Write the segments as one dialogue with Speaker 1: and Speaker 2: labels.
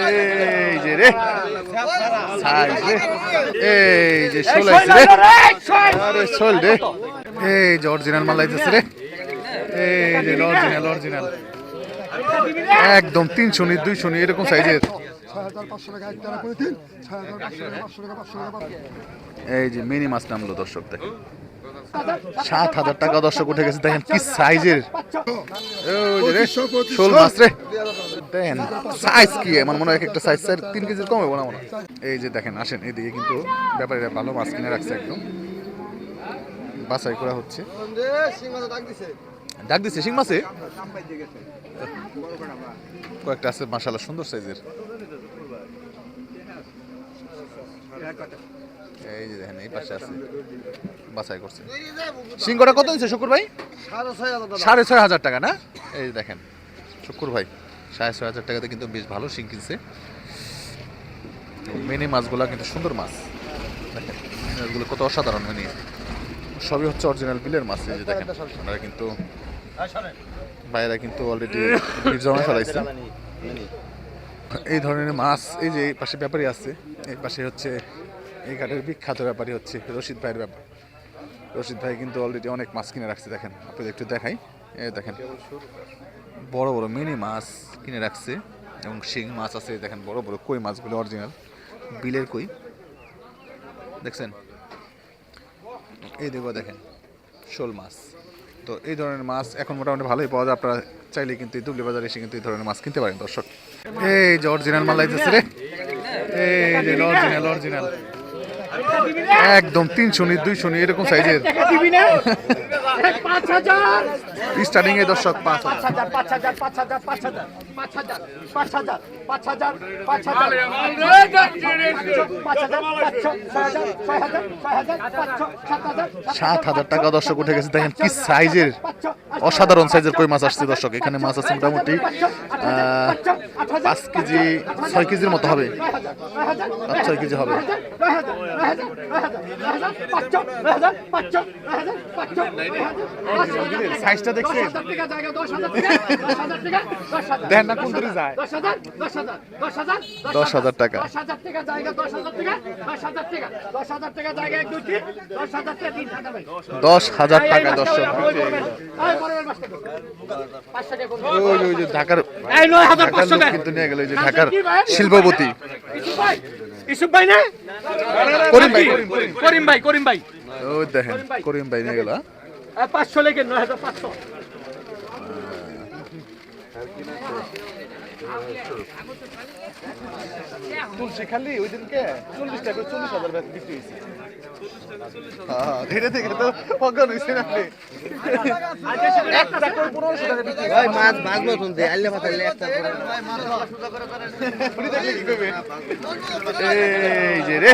Speaker 1: এই যে রে সাইজ রে, এই যে শোলাইছে রে, আরে শোল রে, এই যে অরিজিনাল মাল লাইতেছে রে, এই যে অরিজিনাল একদম 300 নি 200 নি এরকম সাইজের। এই যে মিনি মাছ নামলো দর্শক, দেখেন 7,000 টাকা দর্শক উঠে গেছে, দেখেন কি সাইজের শোল মাছ রে, দেখেন সাইজ কি আমার মনে হয় একটা সাইজ 3 কেজির কম হবে না মনে হয়। এই যে দেখেন আসেন এদিকে কিন্তু ব্যাপারীরা ভালো মাছ কিনে রাখছে, একদম বাছাই করা হচ্ছে। ডাক দিছে শিং মাছে কয়েকটা আছে মাশাআল্লাহ সুন্দর সাইজের। এই যে দেখেন এই পাশে আছে বাছাই করছে। সিংহটা কত দিচ্ছে শুকুর ভাই? 6,500 টাকা না? এই যে দেখেন শুকুর ভাই 6,500 টাকাতে কিন্তু বেশ ভালো শিং কিনছে। মিনি মাছগুলা কিন্তু সুন্দর মাছ, দেখেন মাছগুলো কত অসাধারণ, মিনি সবই হচ্ছে অরিজিনাল বিলের মাছ। এই যে দেখেন আপনারা কিন্তু বাইরে কিন্তু অলরেডি জমা ফেলাইছে এই ধরনের মাছ। এই যে এই পাশে ব্যাপারী আছে, এই পাশে হচ্ছে এই ঘাটের বিখ্যাত ব্যাপারী হচ্ছে রশিদ ভাইয়ের ব্যাপার। রশিদ ভাই কিন্তু অলরেডি অনেক মাছ কিনে রাখছে, দেখেন আপনাদের একটু দেখাই। এই দেখেন বড় বড় মিনি মাছ কিনে রাখছে এবং শিং মাছ আছে, দেখেন বড় বড় কই মাছগুলো অরিজিনাল বিলের কই দেখছেন। এই দেখো দেখেন শোল মাছ। তো এই ধরনের মাছ এখন মোটামুটি ভালোই পাওয়া যায়, আপনারা চাইলে কিন্তু দুবলি বাজারে এসে কিন্তু এই ধরনের মাছ কিনতে পারেন দর্শক। এই যে অরিজিনাল মাল লাইতেছে রে, এই যে অরিজিনাল একদম 300 নি 200 নি এরকম সাইজের। স্টার্টিং এ দর্শক 7,000 টাকা দর্শক উঠে গেছে, দেখেন কি সাইজের অসাধারণ সাইজের কই মাছ আসছে দর্শক। এখানে মাছ আছে মোটামুটি 5 কেজি 6 কেজির মতো হবে, 6 কেজি হবে। সাইজটা দেখছেন, দেখেন না কোন দূরে যায়। 10,000 টাকা 10,000 টাকা দর্শক। ওই যে ঢাকার কিন্তু নিয়ে গেল, যে ঢাকার শিল্পপতি
Speaker 2: ইসুফ ভাই না, করিম ভাই
Speaker 1: ও দেখেন করিম ভাই নিয়ে গেল
Speaker 2: 500 লেগে 9,500।
Speaker 1: তুলসী খালি ওই দিনকে 40 টাকা 40,000 বিক্রি হয়েছে। ধীরে ধীরে তো অজ্ঞান হয়েছে না, এই যে রে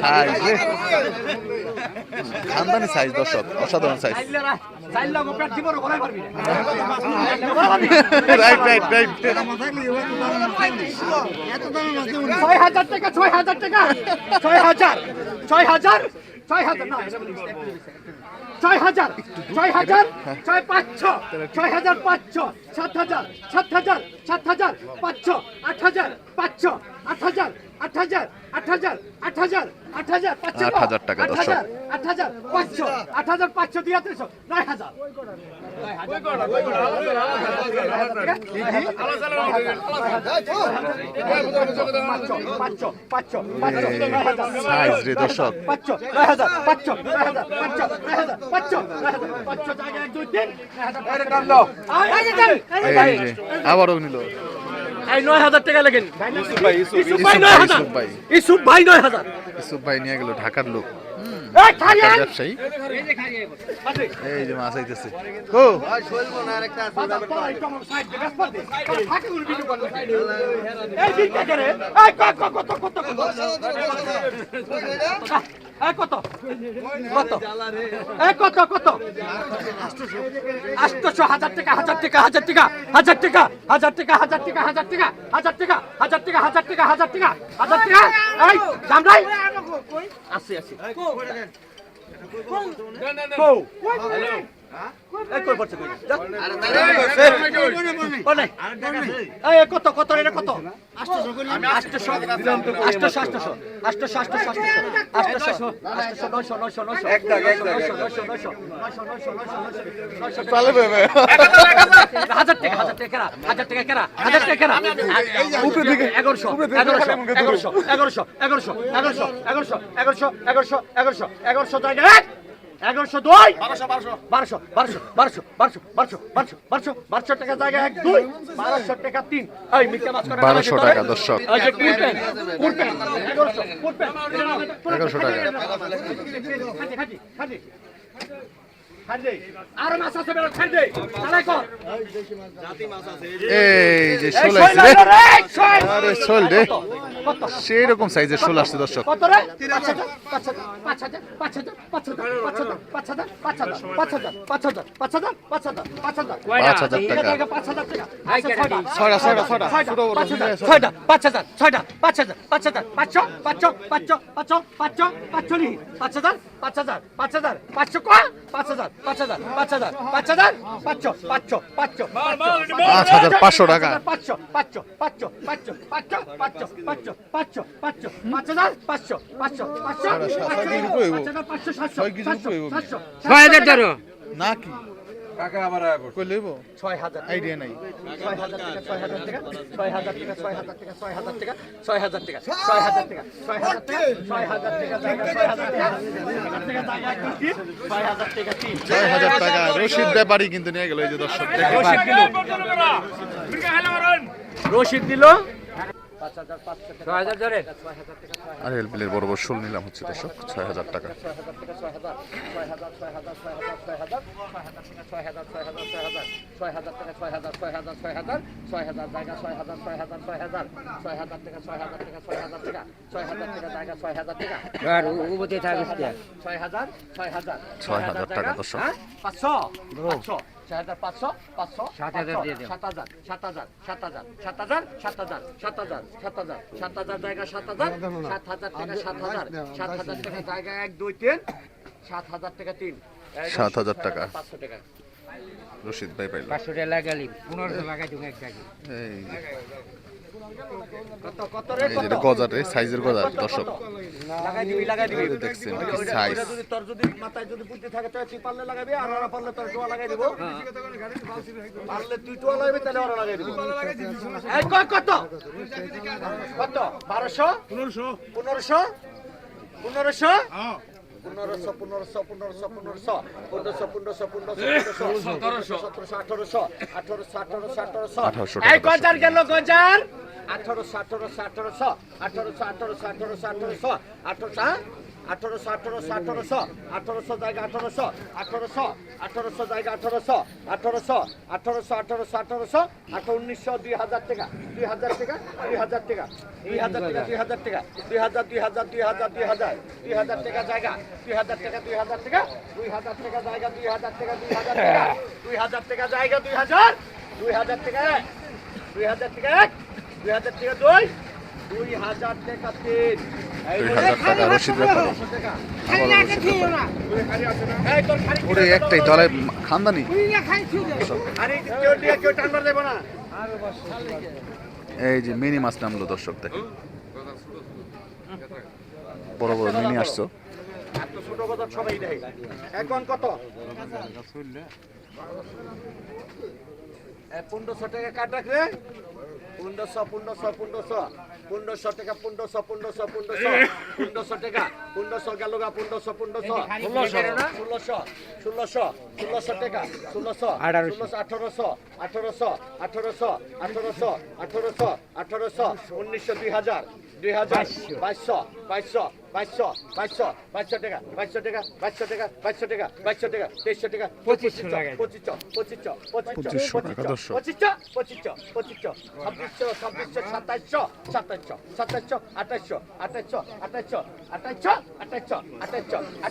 Speaker 1: সাইজ রে, খানদানি সাইজ দর্শক, অসাধারণ সাইজ। রাইট
Speaker 2: 6,000 টাকা 6,000 টাকা 6,000 6,000 6,000 না 6,000 6,000 6,500 6,500 7,000 7,000 7,000 500 8,000 500 8,000 8,000 8,000 8,000 8,000
Speaker 1: 8,000 টাকা দর্শক।
Speaker 2: 8,000 500 8,500 দিয়ে 9,000
Speaker 1: সাইজ রে দর্শক,
Speaker 2: 500 9,000 500 9,000 500 9,000 500 500 জায়গা 1 2 3
Speaker 1: এই যে আবারও নিল।
Speaker 2: এই 9,000 টাকা লাগেন ইসুফ ভাই 9,000
Speaker 1: ইসুফ ভাই নিয়ে গেল ঢাকার লোক, ব্যবসায়ী। এই যে মাছ আইতেছে
Speaker 2: কত 800 টাকা 1,000 টাকা 1,000 টাকা 1,000 টাকা 1,000 টাকা 1,000 টাকা 1,000 টাকা 1,000 টাকা 1,000 টাকা 1,000 টাকা 1,000 টাকা 1,000 টাকা এই জামরাই আসি এই কই পড়ছে কই যা কোন নাই এই কত কত এটা কত 1200 টাকা জায়গা 1 2 1200 টাকা 3 এই মিথ্যা মাছ করে
Speaker 1: 1200 টাকা দর্শক।
Speaker 2: এই যে কুরপেন 1100 কুরপেন
Speaker 1: 1100 টাকা।
Speaker 2: খাজি আর মাছ আছে বের খাজি চালাই কর
Speaker 1: এই যে শোল
Speaker 2: এই
Speaker 1: আসছে রে।
Speaker 2: শোল
Speaker 1: আরে শোল রে,
Speaker 2: কত
Speaker 1: সেই রকম সাইজের শোল আসছে দর্শক।
Speaker 2: কত রে
Speaker 1: 5500 টাকা।
Speaker 2: 6000 ধরো
Speaker 1: না কি
Speaker 3: কাকা আবার
Speaker 1: কই লইব
Speaker 2: 6000
Speaker 1: আইডিয়া নাই।
Speaker 2: 6000 টাকা 6000 টাকা 6000 টাকা 6000 টাকা 6000 টাকা 6000 টাকা
Speaker 1: 6000 টাকা রশিদ ব্যাপারী কিন্তু নিয়ে গেল এই যে দর্শক দেখেন।
Speaker 2: রশিদ দিল 6000 ধরে
Speaker 1: আর এলবিলের বড় বড় শোল নিলাম হচ্ছে দর্শক 6000 টাকা। 6000 টাকা দর্শক।
Speaker 2: 500 7000 দিয়ে দাও 7000 জায়গা 7000 টাকা 7000 টাকা জায়গা 1 2 3 7000 টাকা 3
Speaker 1: 7000 টাকা
Speaker 2: 500 টাকা
Speaker 1: রশিদ ভাই পাইল।
Speaker 2: 500 টাকা লাগালি 1500 লাগাই তুমি এক জায়গায়
Speaker 1: এই যে
Speaker 2: কত রে
Speaker 1: এই যে গজার রে সাইজের গজার দর্শক
Speaker 2: লাগাই দিবি
Speaker 1: দেখছেন কি সাইজ।
Speaker 2: যদি তোর যদি মাথায় যদি বুদ্ধি থাকে তাহলে তুই পারলে লাগাবি আর ওরা পারলে তোর টোয়া লাগাই দিব পারলে তুই টোয়া লাগাবি তাহলে ওরা লাগাই দিব এই কত কত 1200 1500 এই গজার গেল গজার 1800 জায়গা 1800 জায়গা 1800 1900 2000 টাকা 2000 টাকা 2000 টাকা 2000 টাকা 2000 টাকা 2000 টাকা জায়গা 2000 টাকা 2000 টাকা 2000 টাকা জায়গা 2000 টাকা 2000 টাকা জায়গা 2000 টাকা 2000 টাকা 2000 টাকা 2 2000 টাকা 3
Speaker 1: 2000 টাকা রশিদ ব্যাপারী। ওরে একটাই দলে খানদানি এই যে মিনি মাছ নামলো দর্শক দেখেন বড় বড় মিনি আসছো।
Speaker 2: এখন কত 1500 টাকা কাট রাখবে 1500 টাকা 1500 টাকা 1500 গেল গা 1500 1600 টাকা 1600 1800 1900 2000 2200 টাকা 2200 টাকা 2300 টাকা 2500 টাকা
Speaker 1: 2500 টাকা দর্শক।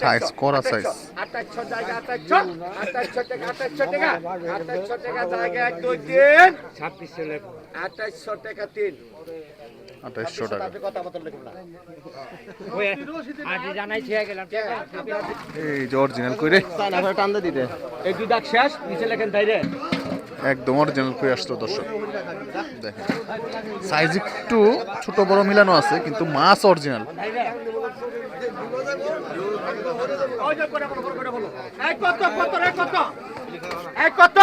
Speaker 1: সাইজ করা সাইজ।
Speaker 2: 2800 জায়গা 2800 টাকা 2800 টাকা জায়গা 1 2 3 2600 2800 টাকা 3
Speaker 1: 2800 টাকা।
Speaker 2: আপনি কথা বলতে লিখুন না
Speaker 1: এই যে অরিজিনাল কইরে
Speaker 2: টান দিতে এই দুই দাগ শেষ নিচে লেখেন বাইরে
Speaker 1: একদম অরিজিনাল কই আসলো দর্শক দেখেন সাইজ একটু ছোট বড় মিলানো আছে কিন্তু মাছ অরিজিনাল।
Speaker 2: ওই যে করে বলো এই কত কত রে কত এই কত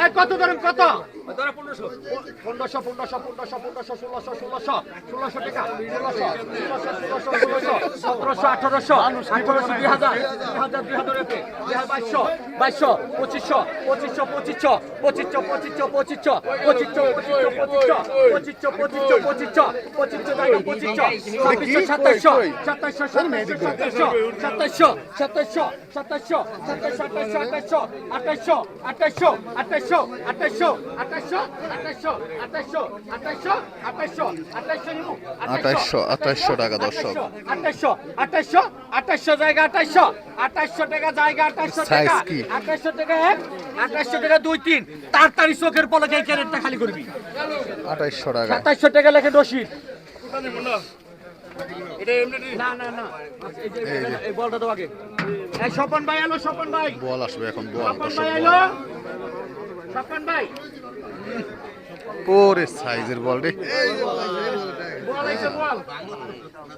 Speaker 2: এই কত ধরেন কত ধরে 1500 টাকা 1700
Speaker 1: 2800 টাকা দর্শক।
Speaker 2: 2800 জায়গা 2800 টাকা জায়গা 2800 টাকা
Speaker 1: Size কি?
Speaker 2: 2800 টাকা 2800 টাকা 2 3 তাড়াতাড়ি চোখের পলকে এই ক্যারেটটা খালি করবি
Speaker 1: 2800 টাকা।
Speaker 2: 2700 টাকা লেখেন রশিদ না না না এই বলটা তো আগে এই স্বপন ভাই এলো স্বপন ভাই
Speaker 1: বল আসবে এখন বল
Speaker 2: স্বপন
Speaker 1: দর্শক
Speaker 2: ভাই
Speaker 1: বল।
Speaker 2: এলো স্বপন ভাই
Speaker 1: ওরে সাইজের বল রে
Speaker 2: বল আইছে বল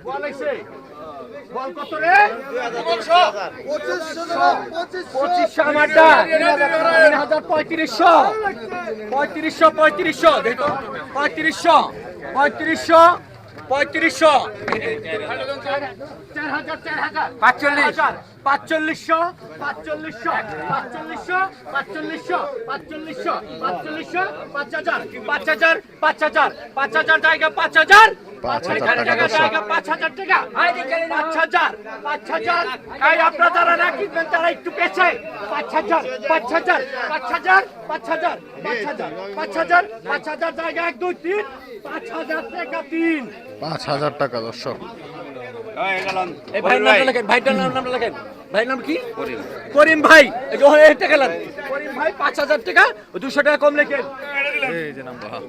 Speaker 2: বল আইছে বল কত রে 2500 আমারটা 3500 দেখো 3500 আপনারা যারা না কিনবেন তারা একটু পেছে 5000 জায়গা 1 2 3 5000 টাকা 3
Speaker 1: 5000 টাকা দর্শক।
Speaker 2: এই ভাইয়ের নামটা লেখেন ভাইটার নামটা লেখেন ভাইয়ের নাম কি করিম ভাই এই যে এই টাকা লেন করিম ভাই 5000 টাকা 200 টাকা কম লেখেন
Speaker 1: এই যে নাম বাহা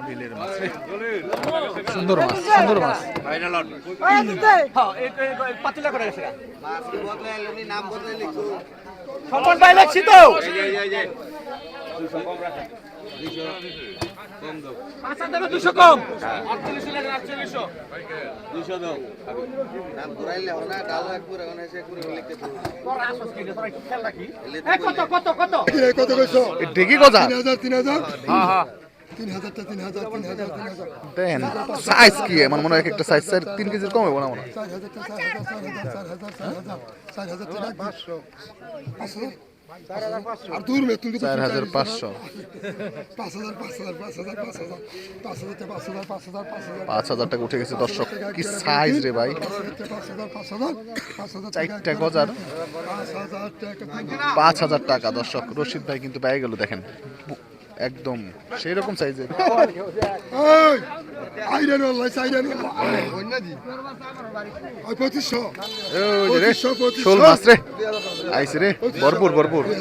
Speaker 1: বিলের মাছ রে। সুন্দর মাছ সুন্দর মাছ।
Speaker 2: হ্যাঁ এই পাতিলা করে গেছে
Speaker 3: মাছ বদলাইলো নি নাম বদলাই লিখো
Speaker 2: সম্মান ভাই লাগছি তো
Speaker 3: কম দাও
Speaker 2: 5000 200 কম
Speaker 3: 200 দাও নাম ঘুরাইলে হবে না ডাল একবার এখন এসে করে লিখতে তো
Speaker 2: তোর আসস কি তোর একটু খেয়াল রাখি এই কত কত কত
Speaker 4: কত কইছো
Speaker 1: এই ঢেকি গজা
Speaker 4: 3000
Speaker 1: হ্যাঁ হ্যাঁ
Speaker 4: 3000 3000
Speaker 1: দেন সাইজ কি আমার মনে হয় একটা সাইজ 3 কেজির কম হবে না মনে হয়।
Speaker 4: 4000 টাকা 500 আর দূর মে তুমি
Speaker 1: 4500
Speaker 4: 5000
Speaker 1: 5000 টাকা উঠে গেছে দর্শক। কি সাইজ রে ভাই
Speaker 4: 5000
Speaker 1: চারটা গজার 5000 টাকা দর্শক। রশিদ ভাই কিন্তু পেয়ে গেল দেখেন একদম সেই রকম সাইজের।
Speaker 4: এই আইরেন আল্লাহ আইরেন কইনা দি ওই 2500
Speaker 1: ওই যে রে শোল মাছ রে আইছে রে ভরপুর ভরপুর।
Speaker 4: 2000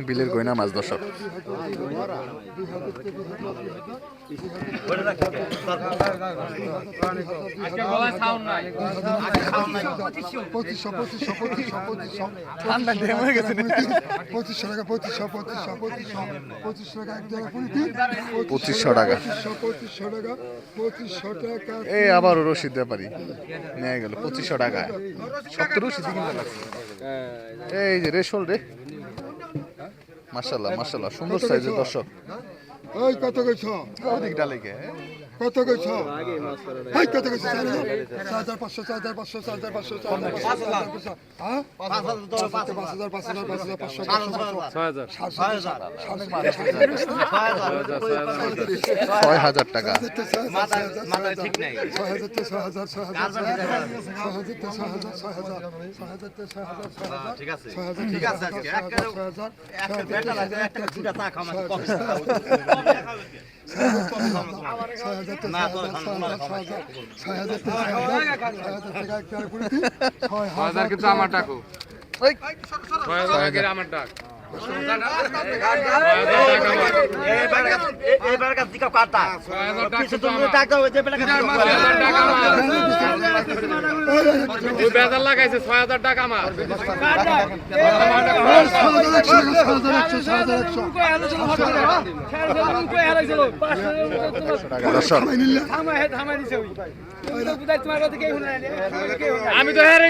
Speaker 1: বিলের গয়না মাছ দর্শক। ঠান্ডা ডেম হয়ে গেছে
Speaker 4: 2500 টাকা 2500 এক জায়গায়
Speaker 1: 2500 টাকা।
Speaker 4: 2500 টাকা
Speaker 1: এই আবার রশিদ ব্যাপারী নিয়ে গেল 2500 টাকা। 70 রশিদ কিনতে লাগছে। এই যে রেশল রে মাশাআল্লাহ মাশাআল্লাহ সুন্দর সাইজের দর্শক।
Speaker 4: ওই কত কইছ
Speaker 1: ওদিক ডালে কে
Speaker 4: কত কইছ এই কত কইছ 4500 হ্যাঁ
Speaker 1: 6000 টাকা।
Speaker 3: মাথা ঠিক নাই
Speaker 4: 6000
Speaker 3: ঠিক আছে ঠিক আছে আজকে একটা বেটা লাগে একটা দুটা চা খাওয়া কম
Speaker 5: কিন্তু আমার টাকু আমার টাক বেজার লাগাইছে 6,000 টাকা আমার আমি তো হেরে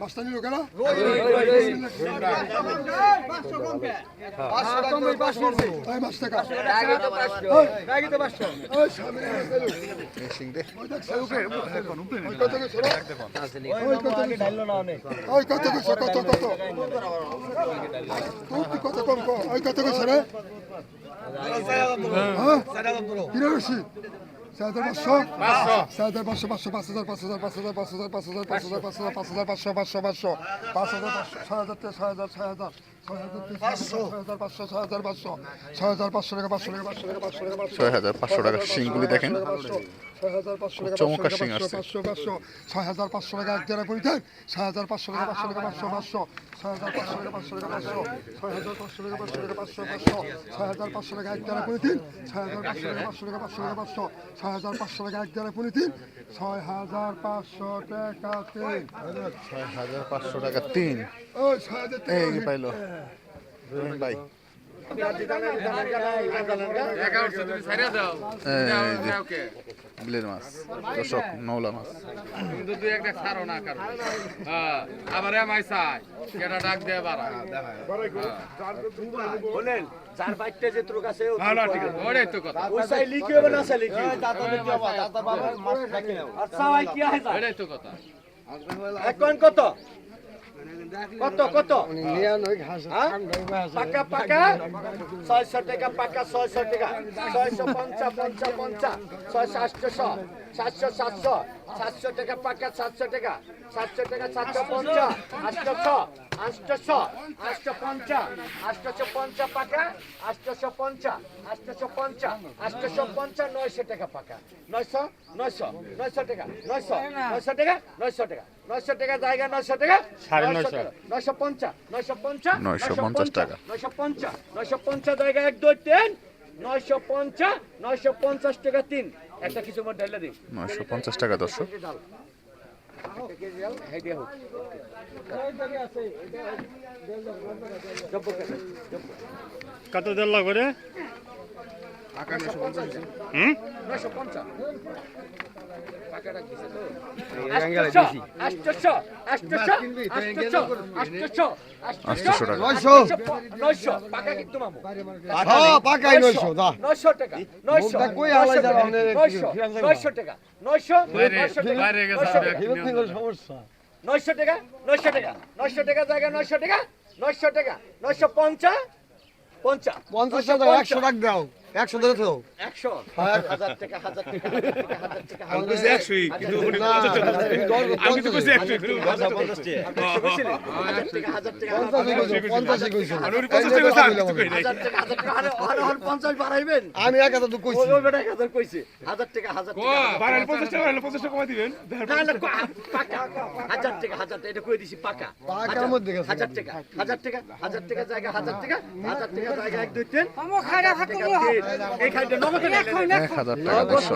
Speaker 4: মাস্টানি লোক না
Speaker 1: টাকা শিংগুলি দেখেন চমৎকার শিং আসছে
Speaker 4: 6,500 টাকা এক দেড় পরিধান 6,500 টাকা 500 টাকা 500 6,500 টাকা 500 টাকা 500 6,500 টাকা 500 টাকা 500 6,500 টাকা এক দেড় পরিধান 6,500 টাকা 500 টাকা 500 টাকা 500 6,500 টাকা এক দেড় পরিধান 6,500 টাকা
Speaker 1: 6,500 টাকা 3
Speaker 4: ওই 6,000
Speaker 1: এই পাইলো ভাই বিলের মাছ দর্শক নওলা মাছ
Speaker 5: আবার এমাই চাই কেটা ডাক দিয়ে বাড়া
Speaker 2: বলেন যার বাইকটা যে তোর কাছে
Speaker 5: ওটাই তো কথা
Speaker 2: ওই সাই লিখি হবে না সাই লিখি আচ্ছা ভাই কি আছে
Speaker 5: ওটাই তো কথা
Speaker 2: এখন কত কত কত পাকা পাকা 600 টাকা পাকা 600 টাকা 650 50 600 700 700 টাকা পাকা 700 টাকা 700 টাকা 750 800 850 850 পাকা 850 850 850 900 টাকা পাকা 900 টাকা 900 টাকা 900 টাকা জায়গা 900 টাকা 950 950
Speaker 1: টাকা
Speaker 2: 950 জায়গা 1 2 3 950 টাকা 3 একটা কিছু মত ঢাইলা দিই
Speaker 1: 950 টাকা দর্শক
Speaker 5: কত দেড় লাখ করে
Speaker 2: 950 পাকাটা কিসে তো 800 টাকা 900 পাকা কিন্তু মামু
Speaker 3: পাকাই 900 দা
Speaker 2: 900 টাকা 900
Speaker 3: কই আলাই যাবে আপনি
Speaker 2: 900 টাকা 900
Speaker 5: বাইরে গেছে
Speaker 3: সমস্যা
Speaker 2: 900 টাকা 900 টাকা জায়গা 900 টাকা 900 টাকা 950 50
Speaker 3: 50 টাকা 100 টাকা দাও 100 ধরে তো
Speaker 2: 100 1000 টাকা 1000 টাকা 1000 টাকা
Speaker 5: আমি কইছি 100 কিন্তু উনি 50 টাকা আমি তো কইছি 100 কিন্তু
Speaker 2: 50 টাকা 1000 টাকা
Speaker 3: 50 কইছো
Speaker 5: আর উনি 50 টাকা কইছে আমি তো কই নাই
Speaker 2: 1000 টাকা 1000 টাকা আর 50 বাড়াইবেন
Speaker 3: আমি 1000 তো কইছি
Speaker 2: ওই বেটা 1000 কইছে 1000 টাকা 1000 টাকা
Speaker 5: বাড়াইলে 50 টাকা বাড়াইলে 50 টাকা কমাই দিবেন
Speaker 2: না না পাকা 1000 টাকা এটা কই দিছি পাকা
Speaker 3: পাকার মধ্যে গেছে
Speaker 2: 1000 টাকা 1000 টাকা জায়গা 1000 টাকা জায়গা 1 2 3
Speaker 6: আমো খাইরা ফাকলো
Speaker 2: এই খাইতে নগদ
Speaker 1: 1000 টাকা দর্শক